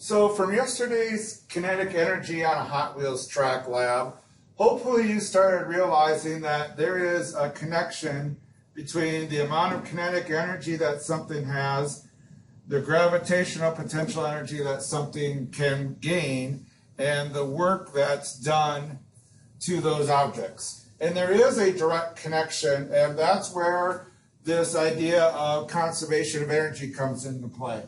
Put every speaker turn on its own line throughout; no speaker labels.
So from yesterday's kinetic energy on a Hot Wheels track lab, hopefully you started realizing that there is a connection between the amount of kinetic energy that something has, the gravitational potential energy that something can gain, and the work that's done to those objects. And there is a direct connection, and that's where this idea of conservation of energy comes into play.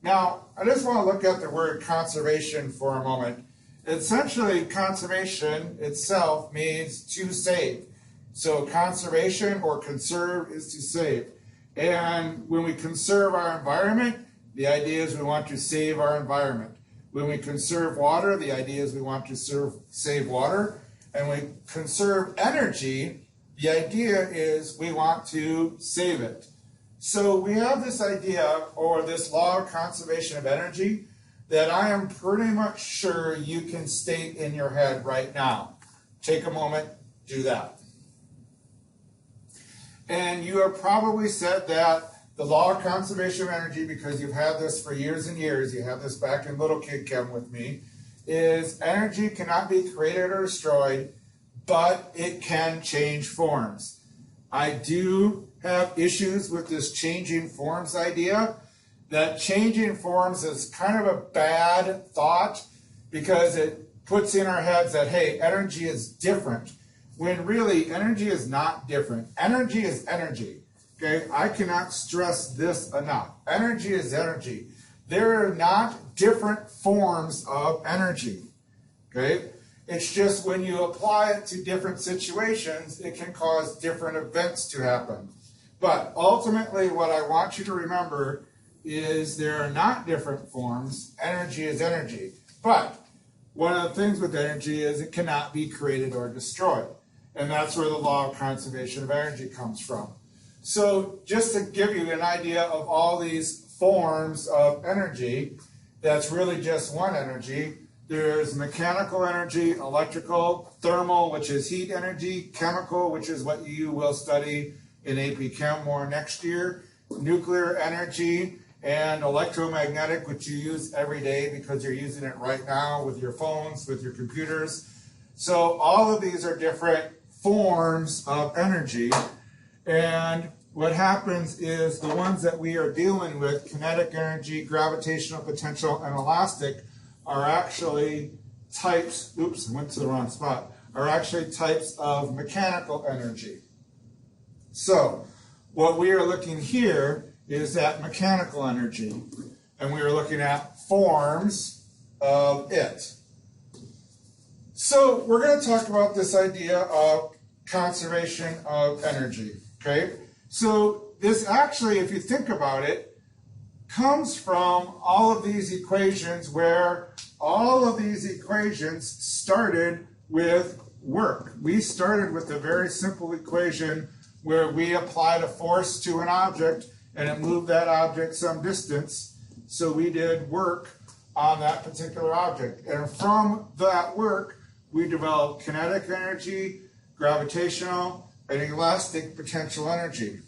Now, I just want to look at the word conservation for a moment. Essentially, conservation itself means to save. So conservation or conserve is to save. And when we conserve our environment, the idea is we want to save our environment. When we conserve water, the idea is we want to save water. And when we conserve energy, the idea is we want to save it. So we have this idea, or this law of conservation of energy, that I am pretty much sure you can state in your head right now. Take a moment, do that. And you have probably said that the law of conservation of energy, because you've had this for years and years, you had this back in Little Kid Chem with me, is energy cannot be created or destroyed, but it can change forms. I do have issues with this changing forms idea. That changing forms is kind of a bad thought because it puts in our heads that, hey, energy is different, when really energy is not different. Energy is energy, okay? I cannot stress this enough. Energy is energy. There are not different forms of energy, okay? It's just when you apply it to different situations, it can cause different events to happen. But ultimately, what I want you to remember is there are not different forms. Energy is energy. But one of the things with energy is it cannot be created or destroyed. And that's where the law of conservation of energy comes from. So just to give you an idea of all these forms of energy, that's really just one energy. There's mechanical energy, electrical, thermal, which is heat energy, chemical, which is what you will study in AP Chem more next year, nuclear energy, and electromagnetic, which you use every day because you're using it right now with your phones, with your computers. So all of these are different forms of energy. And what happens is the ones that we are dealing with, kinetic energy, gravitational potential, and elastic, are actually types, oops, I went to the wrong spot, are actually types of mechanical energy. So what we are looking here is at mechanical energy, and we are looking at forms of it. So we're going to talk about this idea of conservation of energy, okay? So this actually, if you think about it, comes from all of these equations where all of these equations started with work. We started with a very simple equation where we applied a force to an object and it moved that object some distance. So we did work on that particular object. And from that work, we developed kinetic energy, gravitational, and elastic potential energy.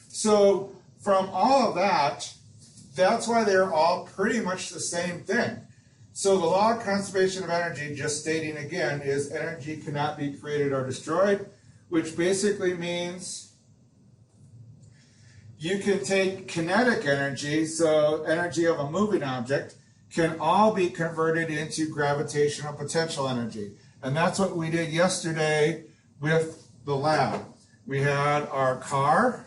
So from all of that, that's why they're all pretty much the same thing. So the law of conservation of energy, just stating again, is energy cannot be created or destroyed, which basically means you can take kinetic energy, so energy of a moving object, can all be converted into gravitational potential energy. And that's what we did yesterday with the lab. We had our car,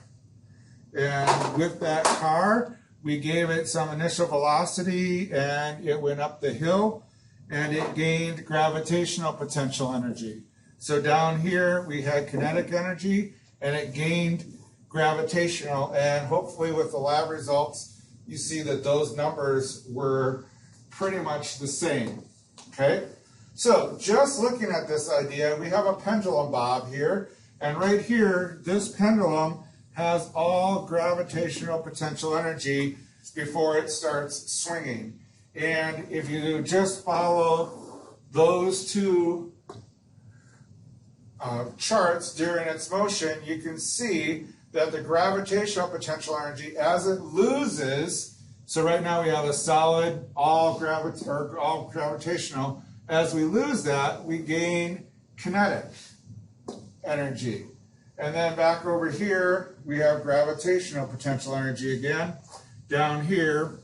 and with that car, we gave it some initial velocity and it went up the hill and it gained gravitational potential energy. So down here we had kinetic energy and it gained gravitational, and hopefully with the lab results you see that those numbers were pretty much the same. Okay? So just looking at this idea, we have a pendulum bob here, and right here this pendulum has all gravitational potential energy before it starts swinging. And if you just follow those two charts during its motion, you can see that the gravitational potential energy, as it loses So right now we have a solid, all gravitational. As we lose that, we gain kinetic energy. And then back over here, we have gravitational potential energy again. Down here,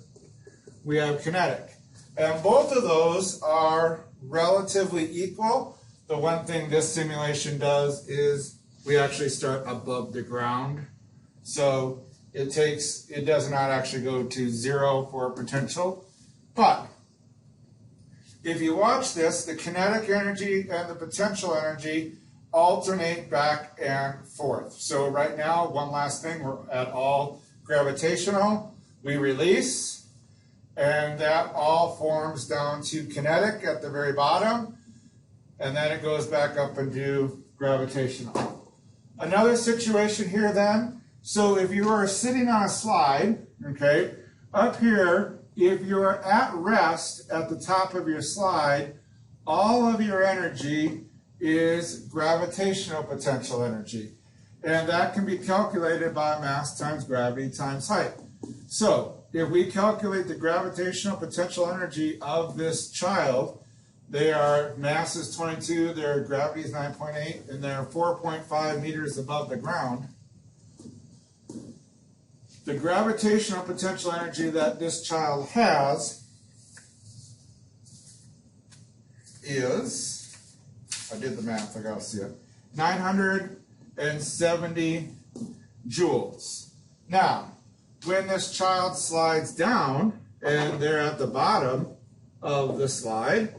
we have kinetic. And both of those are relatively equal. The one thing this simulation does is we actually start above the ground. So it does not actually go to zero for potential. But if you watch this, the kinetic energy and the potential energy alternate back and forth. So right now, one last thing, we're at all gravitational. We release, and that all forms down to kinetic at the very bottom, and then it goes back up into gravitational. Another situation here then, so if you are sitting on a slide, okay, up here, if you're at rest at the top of your slide, all of your energy is gravitational potential energy. And that can be calculated by mass times gravity times height. So if we calculate the gravitational potential energy of this child, their mass is 22, their gravity is 9.8, and they're 4.5 meters above the ground. The gravitational potential energy that this child has is, I did the math, I gotta see it, 970 joules. Now, when this child slides down, and they're at the bottom of the slide,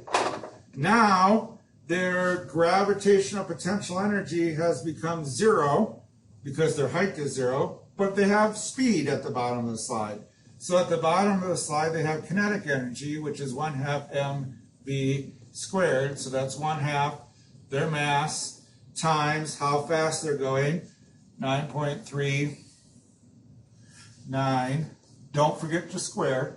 now their gravitational potential energy has become zero, because their height is zero, but they have speed at the bottom of the slide. So at the bottom of the slide, they have kinetic energy, which is 1/2 mv squared, so that's 1/2 their mass times how fast they're going, 9.39. Don't forget to square.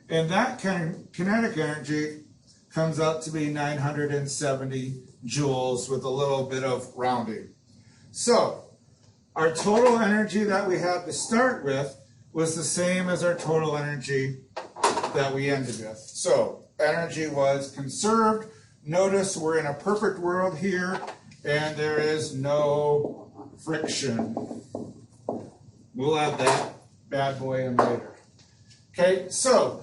And that kinetic energy comes out to be 970 joules with a little bit of rounding. So our total energy that we had to start with was the same as our total energy that we ended with. So energy was conserved. Notice we're in a perfect world here, and there is no friction. We'll add that bad boy in later. Okay, so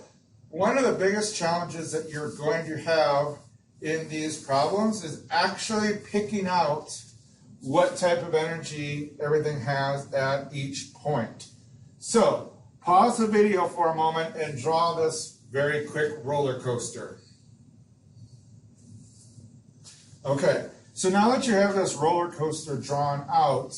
one of the biggest challenges that you're going to have in these problems is actually picking out what type of energy everything has at each point. So pause the video for a moment and draw this very quick roller coaster. Okay, so now that you have this roller coaster drawn out,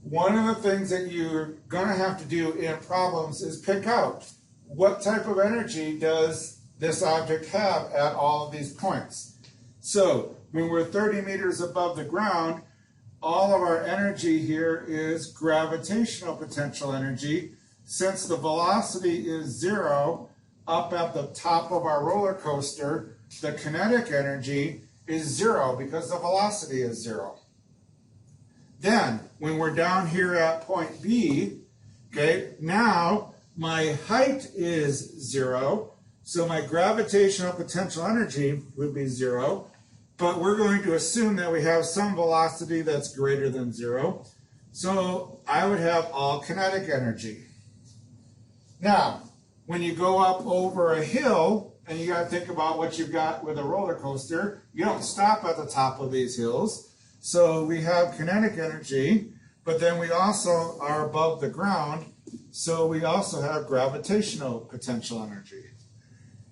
one of the things that you're going to have to do in problems is pick out what type of energy does this object have at all of these points. So when we're 30 meters above the ground, all of our energy here is gravitational potential energy. Since the velocity is zero up at the top of our roller coaster, the kinetic energy is zero because the velocity is zero. Then, when we're down here at point B, okay, now my height is zero, so my gravitational potential energy would be zero, but we're going to assume that we have some velocity that's greater than zero, so I would have all kinetic energy. Now, when you go up over a hill, and you got to think about what you've got with a roller coaster, you don't stop at the top of these hills. So we have kinetic energy, but then we also are above the ground, so we also have gravitational potential energy.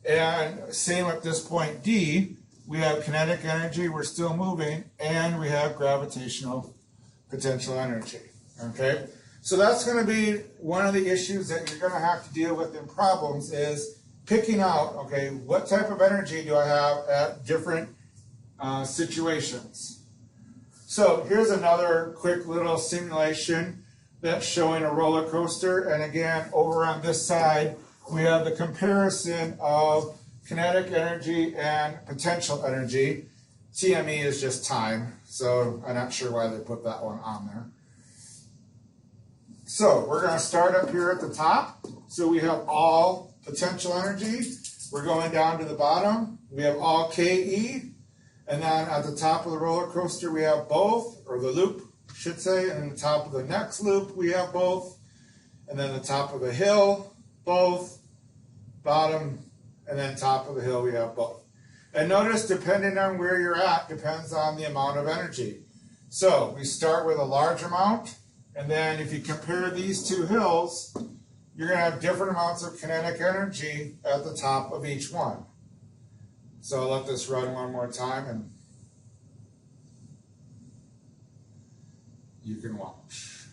And same at this point D, we have kinetic energy, we're still moving, and we have gravitational potential energy. Okay? So that's going to be one of the issues that you're going to have to deal with in problems is picking out, okay, what type of energy do I have at different situations. So here's another quick little simulation that's showing a roller coaster. And again, over on this side, we have the comparison of kinetic energy and potential energy. TME is just time, so I'm not sure why they put that one on there. So we're going to start up here at the top. So we have all potential energy. We're going down to the bottom. We have all KE. And then at the top of the roller coaster, we have both, or the loop, I should say. And then the top of the next loop, we have both. And then the top of the hill, both. Bottom, and then top of the hill, we have both. And notice, depending on where you're at, depends on the amount of energy. So we start with a large amount, and then if you compare these two hills, you're going to have different amounts of kinetic energy at the top of each one. So I'll let this run one more time, and you can watch.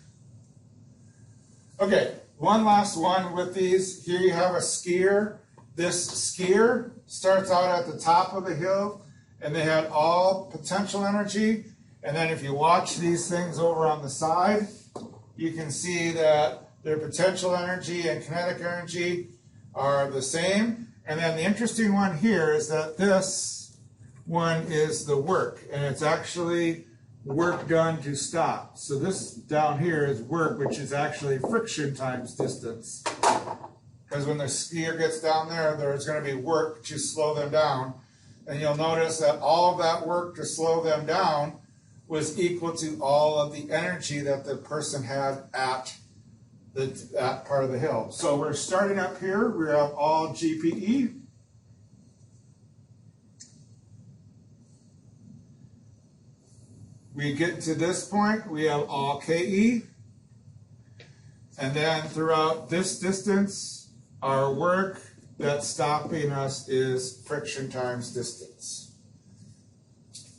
Okay, one last one with these. Here you have a skier. This skier starts out at the top of the hill, and they had all potential energy. And then if you watch these things over on the side, you can see that their potential energy and kinetic energy are the same. And then the interesting one here is that this one is the work, and it's actually work done to stop. So this down here is work, which is actually friction times distance. Because when the skier gets down there, there's going to be work to slow them down. And you'll notice that all of that work to slow them down was equal to all of the energy that the person had at that part of the hill. So we're starting up here. We have all GPE. We get to this point, we have all KE. And then throughout this distance, our work that's stopping us is friction times distance.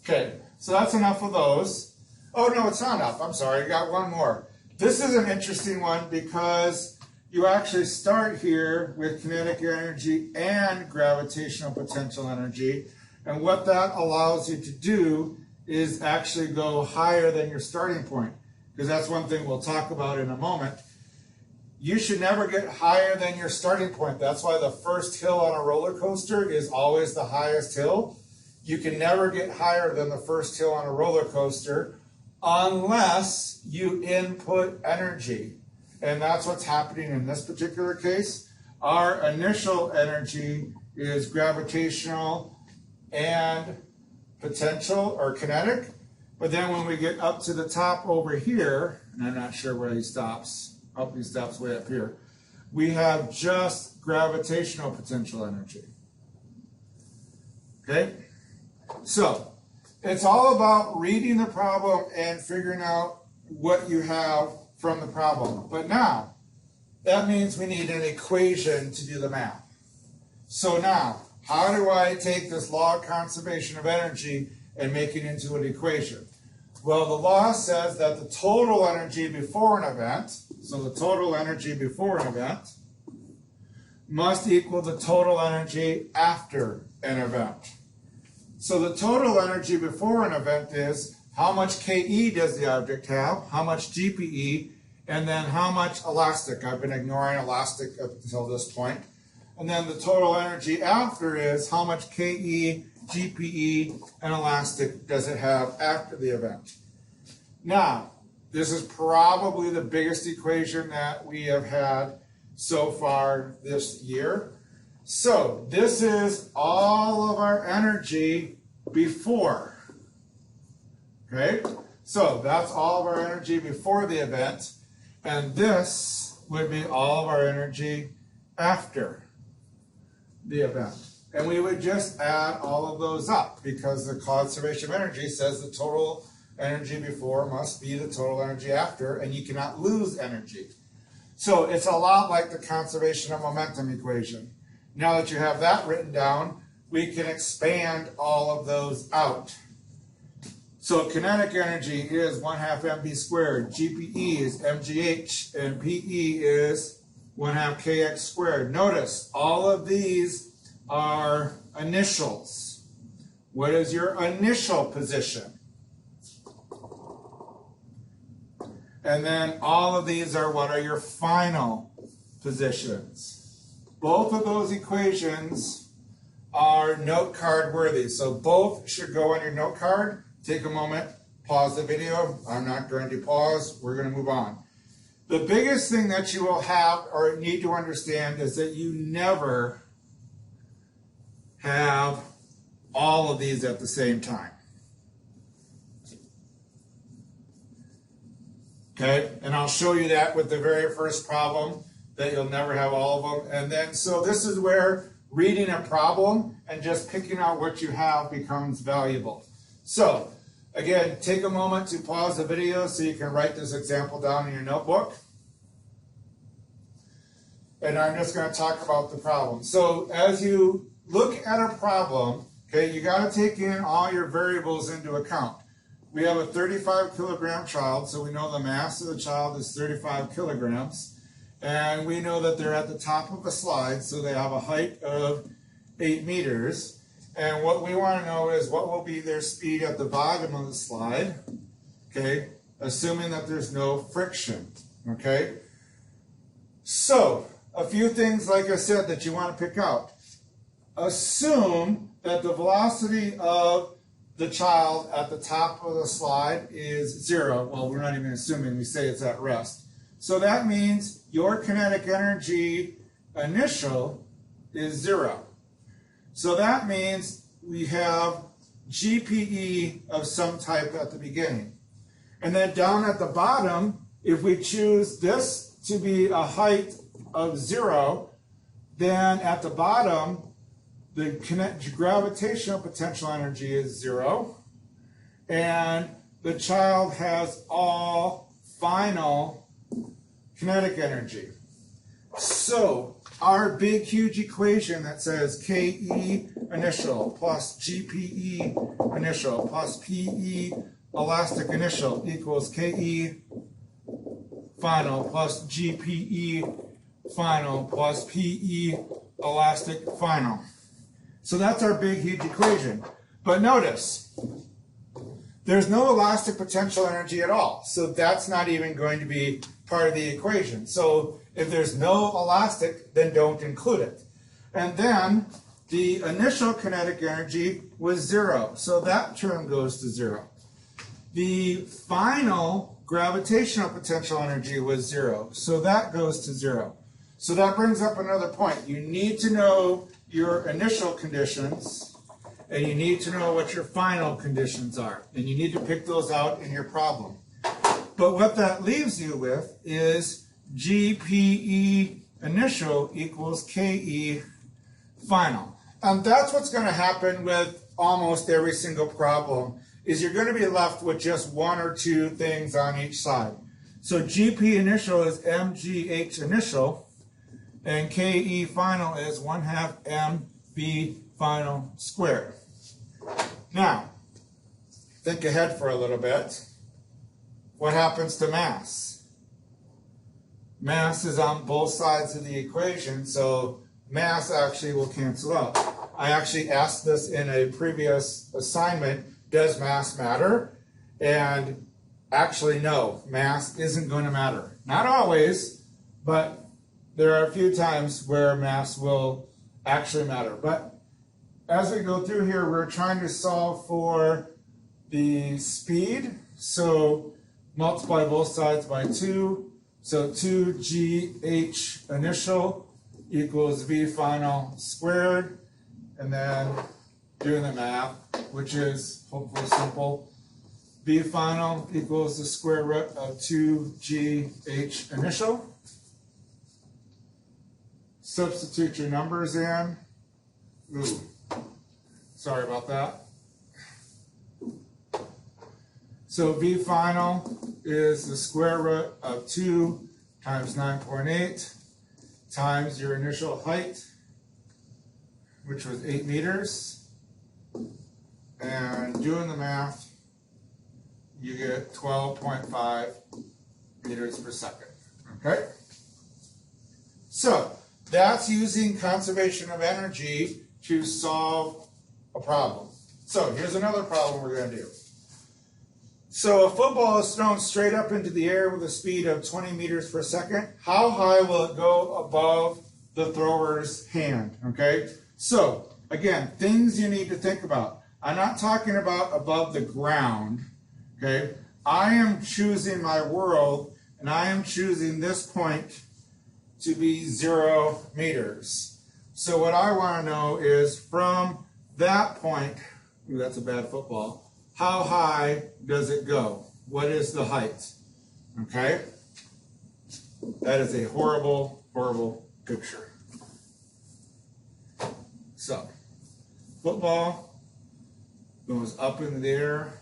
Okay, so that's enough of those. Oh, no, it's not enough. I'm sorry, I got one more. This is an interesting one because you actually start here with kinetic energy and gravitational potential energy. And what that allows you to do is actually go higher than your starting point, because that's one thing we'll talk about in a moment. You should never get higher than your starting point. That's why the first hill on a roller coaster is always the highest hill. You can never get higher than the first hill on a roller coaster unless you input energy. And that's what's happening in this particular case. Our initial energy is gravitational and potential or kinetic, but then when we get up to the top over here, and I'm not sure where he stops, oh, he stops way up here, we have just gravitational potential energy. Okay, so it's all about reading the problem and figuring out what you have from the problem. But now that means we need an equation to do the math. So now, how do I take this law of conservation of energy and make it into an equation? Well, the law says that the total energy before an event, so the total energy before an event, must equal the total energy after an event. So the total energy before an event is how much KE does the object have, how much GPE, and then how much elastic. I've been ignoring elastic up until this point. And then the total energy after is how much KE, GPE, and elastic does it have after the event. Now, this is probably the biggest equation that we have had so far this year. So this is all of our energy before. Okay? So that's all of our energy before the event. And this would be all of our energy after the event. And we would just add all of those up because the conservation of energy says the total energy before must be the total energy after, and you cannot lose energy. So it's a lot like the conservation of momentum equation. Now that you have that written down, we can expand all of those out. So kinetic energy is 1/2 mv squared, GPE is mgh, and PE is 1/2 kx squared. Notice all of these are initials. What is your initial position? And then all of these are what are your final positions. Both of those equations are note card worthy. So both should go on your note card. Take a moment, pause the video. I'm not going to pause. We're going to move on. The biggest thing that you will have or need to understand is that you never have all of these at the same time. Okay, and I'll show you that with the very first problem, that you'll never have all of them. And then, so this is where reading a problem and just picking out what you have becomes valuable. So, again, take a moment to pause the video so you can write this example down in your notebook. And I'm just going to talk about the problem. So, as you look at a problem, okay, you got to take in all your variables into account. We have a 35 kilogram child, so we know the mass of the child is 35 kilograms. And we know that they're at the top of a slide, so they have a height of 8 meters. And what we want to know is what will be their speed at the bottom of the slide, okay, assuming that there's no friction, okay? So, a few things, like I said, that you want to pick out. Assume that the velocity of the child at the top of the slide is 0. Well, we're not even assuming, we say it's at rest. So that means your kinetic energy initial is 0. So that means we have GPE of some type at the beginning. And then down at the bottom, if we choose this to be a height of 0, then at the bottom, the gravitational potential energy is 0, and the child has all final kinetic energy. So our big, huge equation that says KE initial plus GPE initial plus PE elastic initial equals KE final plus GPE final plus PE elastic final. So that's our big, huge equation. But notice, there's no elastic potential energy at all. So that's not even going to be part of the equation. So if there's no elastic, then don't include it. And then the initial kinetic energy was 0. So that term goes to 0. The final gravitational potential energy was 0. So that goes to 0. So that brings up another point. You need to know your initial conditions, and you need to know what your final conditions are. And you need to pick those out in your problem. But what that leaves you with is GPE initial equals KE final. And that's what's going to happen with almost every single problem, is you're going to be left with just one or two things on each side. So GP initial is MGH initial, and KE final is 1/2 MV final squared. Now, think ahead for a little bit. What happens to mass? Mass is on both sides of the equation, so mass actually will cancel out. I actually asked this in a previous assignment, does mass matter? And actually, no, mass isn't going to matter. Not always, but there are a few times where mass will actually matter. But as we go through here, we're trying to solve for the speed. So multiply both sides by 2. So 2GH initial equals V final squared. And then doing the math, which is hopefully simple. V final equals the square root of 2GH initial. Substitute your numbers in. Ooh, sorry about that. So V final is the square root of 2 times 9.8 times your initial height, which was 8 meters. And doing the math, you get 12.5 meters per second. Okay? So that's using conservation of energy to solve a problem. So here's another problem we're going to do. So a football is thrown straight up into the air with a speed of 20 meters per second. How high will it go above the thrower's hand? Okay? So, again, things you need to think about. I'm not talking about above the ground. Okay? I am choosing my world and I am choosing this point to be 0 meters. So what I want to know is from that point, ooh, that's a bad football, how high does it go? What is the height? Okay? That is a horrible, horrible picture. So, football goes up in the air.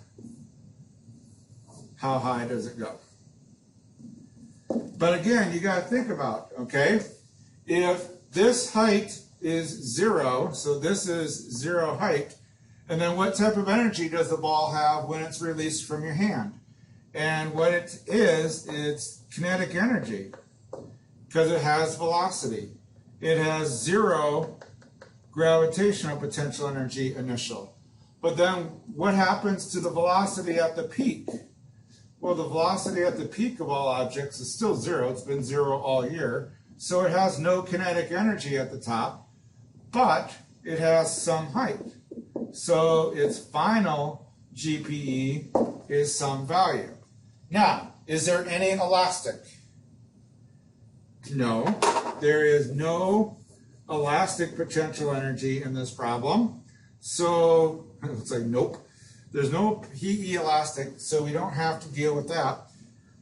How high does it go? But again, you got to think about, okay, if this height is 0, so this is 0 height, and then what type of energy does the ball have when it's released from your hand? And what it is, it's kinetic energy, because it has velocity. It has 0 gravitational potential energy initial. But then what happens to the velocity at the peak? Well, the velocity at the peak of all objects is still 0. It's been 0 all year. So it has no kinetic energy at the top, but it has some height. So its final GPE is some value. Now, is there any elastic? No. There is no elastic potential energy in this problem. So it's like, nope. There's no PE elastic, so we don't have to deal with that.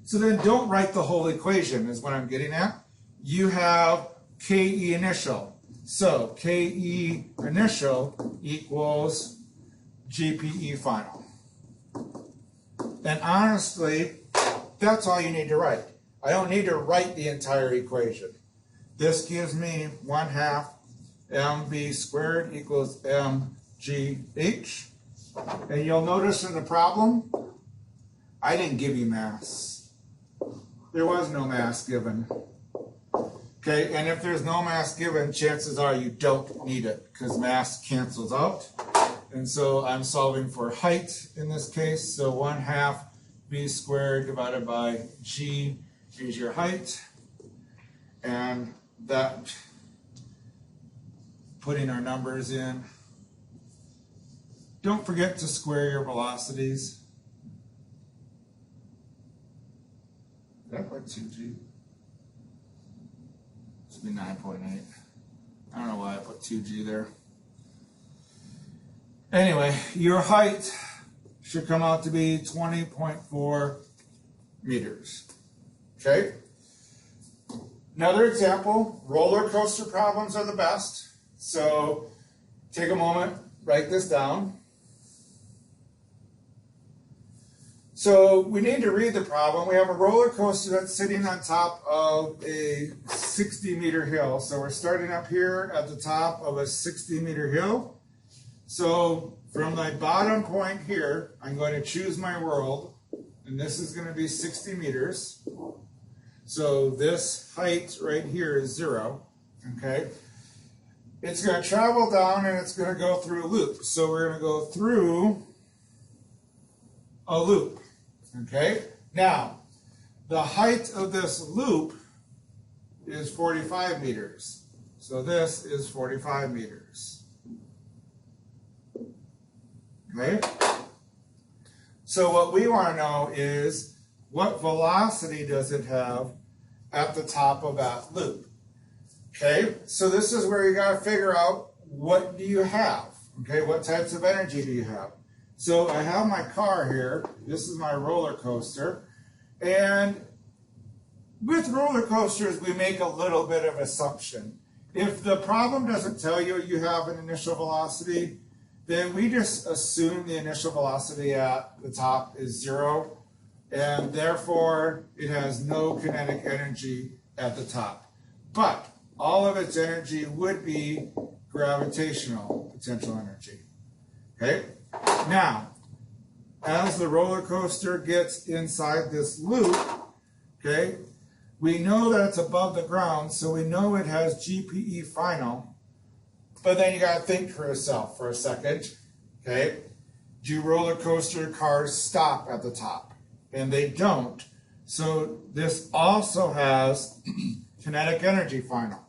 So then don't write the whole equation is what I'm getting at. You have KE initial. So KE initial equals GPE final. And honestly, that's all you need to write. I don't need to write the entire equation. This gives me 1/2 mv squared equals mgh. And you'll notice in the problem, I didn't give you mass. There was no mass given. Okay, and if there's no mass given, chances are you don't need it because mass cancels out. And so I'm solving for height in this case. So 1/2 v squared divided by g is your height. And that, putting our numbers in. Don't forget to square your velocities. Did I put 2g? This would be 9.8. I don't know why I put 2g there. Anyway, your height should come out to be 20.4 meters. Okay? Another example, roller coaster problems are the best. So take a moment, write this down. So we need to read the problem. We have a roller coaster that's sitting on top of a 60-meter hill. So we're starting up here at the top of a 60-meter hill. So from my bottom point here, I'm going to choose my world, and this is going to be 60 meters. So this height right here is 0, okay? It's going to travel down and it's going to go through a loop. So we're going to go through a loop. Okay, now the height of this loop is 45 meters. So this is 45 meters. Okay, so what we want to know is what velocity does it have at the top of that loop. Okay, so this is where you got to figure out what do you have. Okay, what types of energy do you have? So I have my car here. This is my roller coaster. And with roller coasters, we make a little bit of assumption. If the problem doesn't tell you you have an initial velocity, then we just assume the initial velocity at the top is 0, and therefore it has no kinetic energy at the top. But all of its energy would be gravitational potential energy. Okay? Now, as the roller coaster gets inside this loop, okay, we know that it's above the ground, so we know it has GPE final. But then you got to think for yourself for a second, okay? Do roller coaster cars stop at the top? And they don't. So this also has kinetic energy final.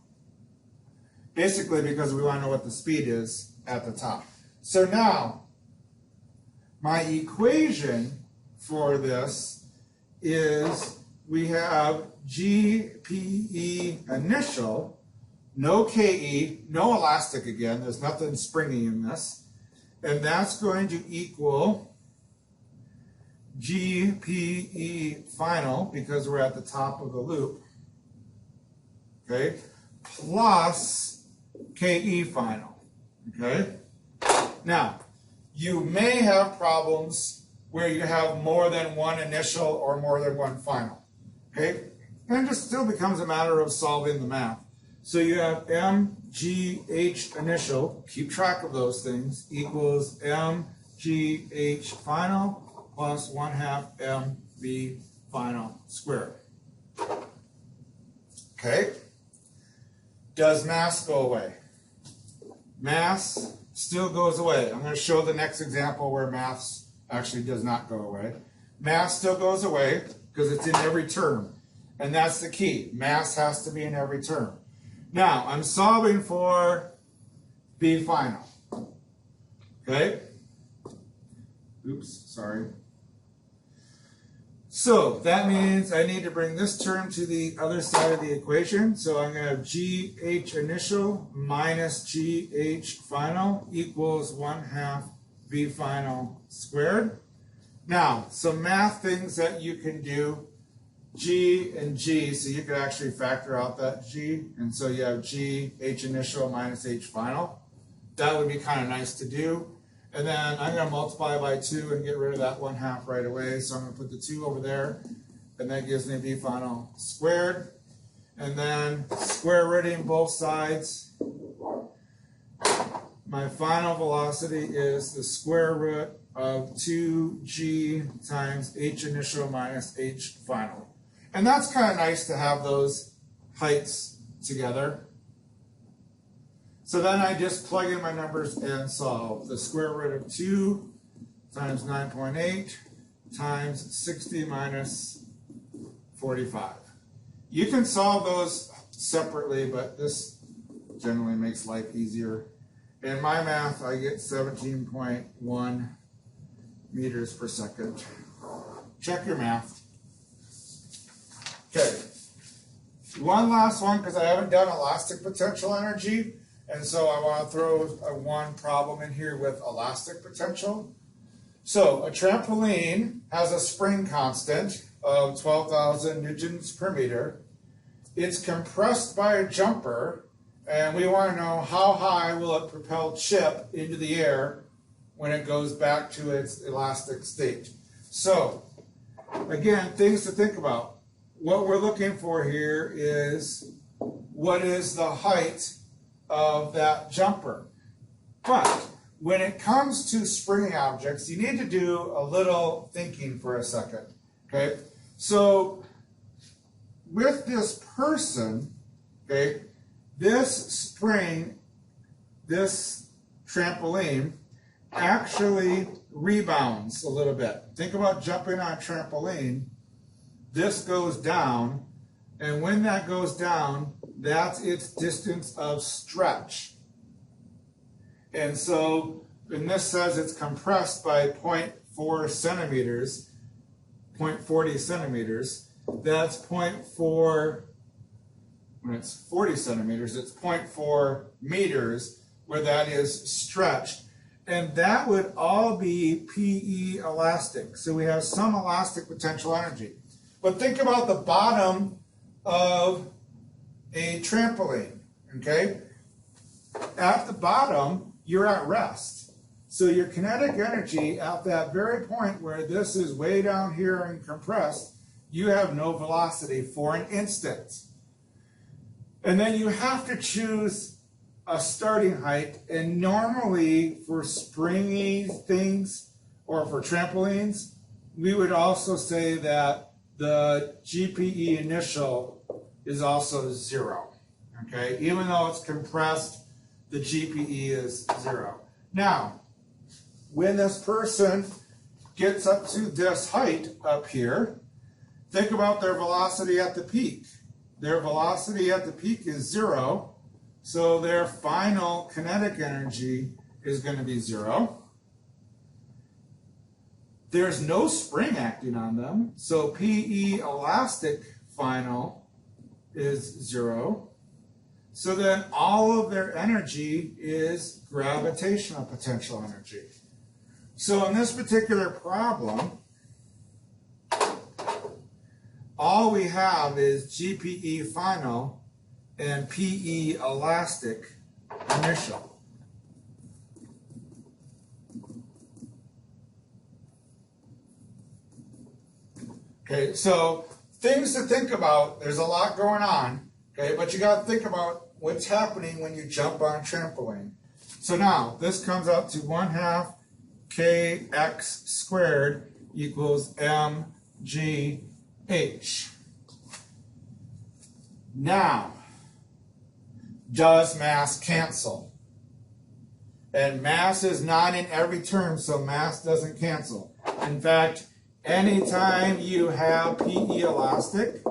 Basically because we want to know what the speed is at the top. So now, my equation for this is we have GPE initial, no KE, no elastic again, there's nothing springy in this, and that's going to equal GPE final, because we're at the top of the loop, okay, plus KE final, okay? Now, you may have problems where you have more than one initial or more than one final, okay? And it just still becomes a matter of solving the math. So you have MGH initial, keep track of those things, equals MGH final plus 1/2 MV final squared. Okay? Does mass go away? Mass still goes away. I'm going to show the next example where mass actually does not go away. Mass still goes away because it's in every term. And that's the key. Mass has to be in every term. Now, I'm solving for B final. Okay? Oops, sorry. So that means I need to bring this term to the other side of the equation. So I'm going to have GH initial minus GH final equals 1/2 V final squared. Now, some math things that you can do. G and G, so you could actually factor out that G, and so you have G, H initial minus H final. That would be kind of nice to do. And then I'm going to multiply by 2 and get rid of that 1/2 right away, so I'm going to put the 2 over there, and that gives me V final squared. And then square rooting both sides. My final velocity is the square root of 2G times H initial minus H final. And that's kind of nice to have those heights together. So then I just plug in my numbers and solve. The square root of 2 times 9.8 times 60 minus 45. You can solve those separately, but this generally makes life easier. In my math, I get 17.1 meters per second. Check your math. Okay, one last one, because I haven't done elastic potential energy, and so I want to throw one problem in here with elastic potential. So a trampoline has a spring constant of 12,000 newtons per meter. It's compressed by a jumper, and we want to know how high will it propel Chip into the air when it goes back to its elastic state. So, again, things to think about. What we're looking for here is what is the height of that jumper. But when it comes to springy objects, you need to do a little thinking for a second. Okay? So with this person, okay, this spring, this trampoline actually rebounds a little bit. Think about jumping on a trampoline. This goes down, and when that goes down, that's its distance of stretch. And so, and this says it's compressed by 0.4 centimeters, 0.40 centimeters. That's 0.4, when it's 40 centimeters, it's 0.4 meters, where that is stretched. And that would all be PE elastic. So we have some elastic potential energy. But think about the bottom of a trampoline, okay? At the bottom, you're at rest. So your kinetic energy at that very point where this is way down here and compressed, you have no velocity for an instant. And then you have to choose a starting height, and normally for springy things or for trampolines, we would also say that the GPE initial is also 0, okay? Even though it's compressed, the GPE is 0. Now, when this person gets up to this height up here, think about their velocity at the peak. Their velocity at the peak is 0, so their final kinetic energy is going to be 0. there's no spring acting on them, so PE elastic final is 0. So then all of their energy is gravitational potential energy. So in this particular problem, all we have is GPE final and PE elastic initial. Okay, so things to think about. There's a lot going on, okay, but you got to think about what's happening when you jump on a trampoline. So now, this comes out to 1/2 kx squared equals mgh. Now, does mass cancel? And mass is not in every term, so mass doesn't cancel. In fact, anytime you have PE elastic,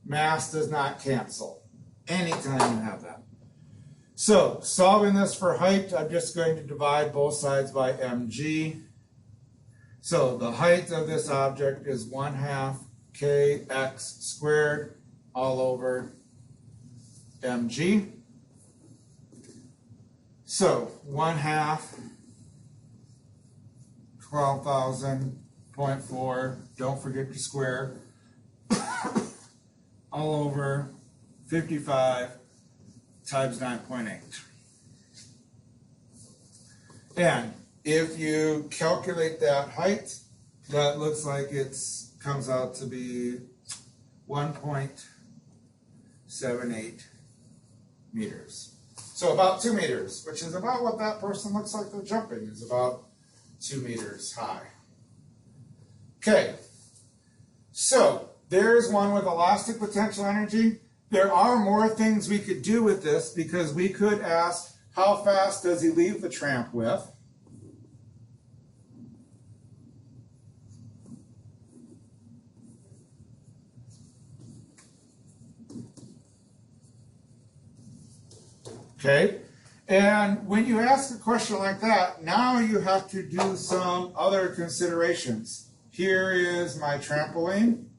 mass does not cancel. Anytime you have that. So, solving this for height, I'm just going to divide both sides by mg. So, the height of this object is 1/2 kx squared all over mg. So, 1/2, 12,000.4, don't forget to square, all over 55 times 9.8. And if you calculate that height, that looks like it comes out to be 1.78 meters. So about 2 meters, which is about what that person looks like they're jumping, is about 2 meters high. Okay, so there's one with elastic potential energy. There are more things we could do with this, because we could ask, how fast does he leave the tramp with? Okay, and when you ask a question like that, now you have to do some other considerations. Here is my trampoline,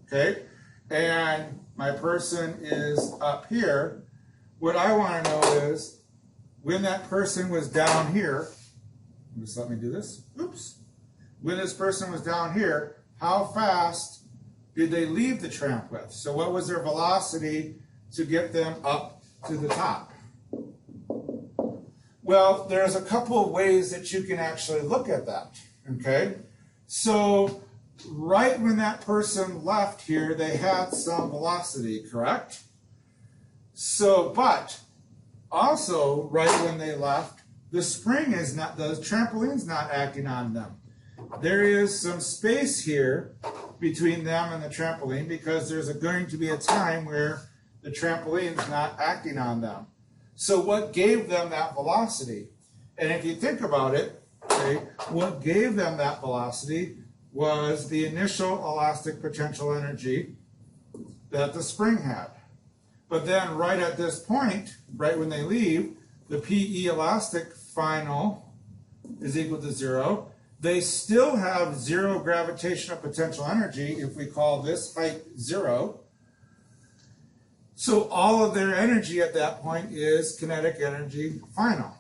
okay, and my person is up here. What I want to know is, when that person was down here, just let me do this, oops. When this person was down here, how fast did they leave the tramp with? So what was their velocity to get them up to the top? Well, there's a couple of ways that you can actually look at that, okay? So right when that person left here, they had some velocity, correct? So, but also right when they left, the spring is not, the trampoline's not acting on them. There is some space here between them and the trampoline, because there's going to be a time where the trampoline's not acting on them. So what gave them that velocity? And if you think about it, okay, what gave them that velocity was the initial elastic potential energy that the spring had. But then right at this point, right when they leave, the PE elastic final is equal to 0. They still have 0 gravitational potential energy if we call this height 0. So all of their energy at that point is kinetic energy final,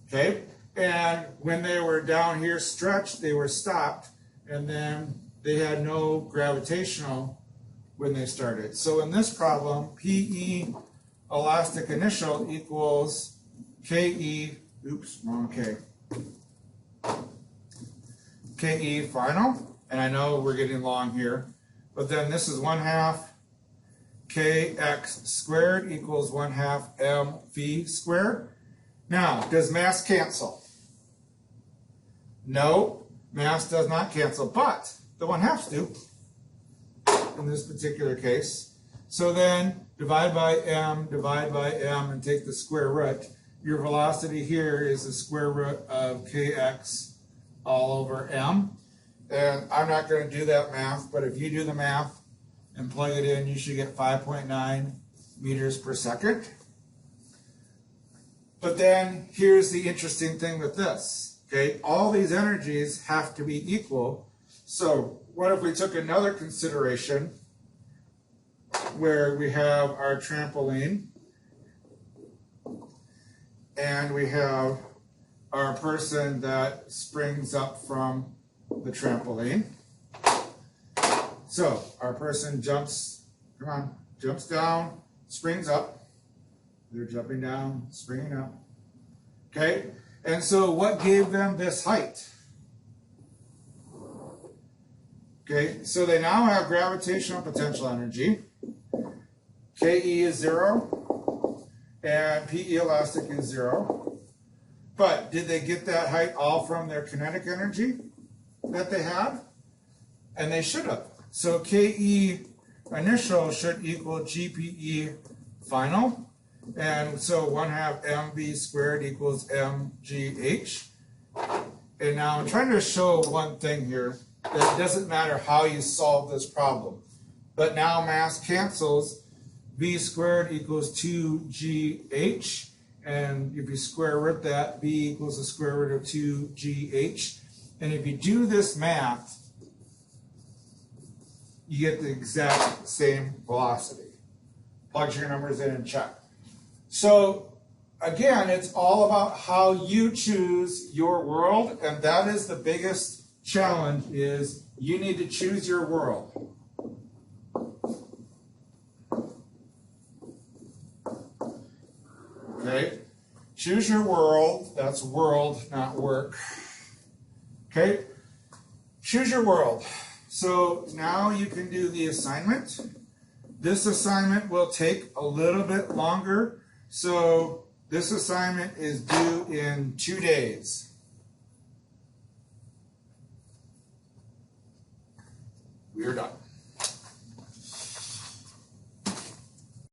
okay? And when they were down here stretched, they were stopped, and then they had no gravitational when they started. So in this problem, PE elastic initial equals KE, oops, wrong K, KE final, and I know we're getting long here, but then this is 1/2 kx squared equals 1/2 mv squared. Now, does mass cancel? No, mass does not cancel, but the 1/2s do in this particular case. So then divide by m, and take the square root. Your velocity here is the square root of kx all over m. And I'm not going to do that math, but if you do the math and plug it in, you should get 5.9 meters per second. But then here's the interesting thing with this. Okay, all these energies have to be equal. So what if we took another consideration where we have our trampoline and we have our person that springs up from the trampoline. So our person jumps down, springs up. They're jumping down, springing up. Okay? And so what gave them this height? Okay, so they now have gravitational potential energy. KE is 0, and PE elastic is 0. But did they get that height all from their kinetic energy that they had? And they should have. So KE initial should equal GPE final. And so 1/2 mv squared equals mgh. And now I'm trying to show one thing here, that it doesn't matter how you solve this problem. But now mass cancels, v squared equals 2gh. And if you square root that, v equals the square root of 2gh. And if you do this math, you get the exact same velocity. Plug your numbers in and check. So again, it's all about how you choose your world, and that is the biggest challenge, is you need to choose your world. Okay? Choose your world. That's world, not work. Okay? Choose your world. So now you can do the assignment. This assignment will take a little bit longer. So this assignment is due in 2 days. We are done.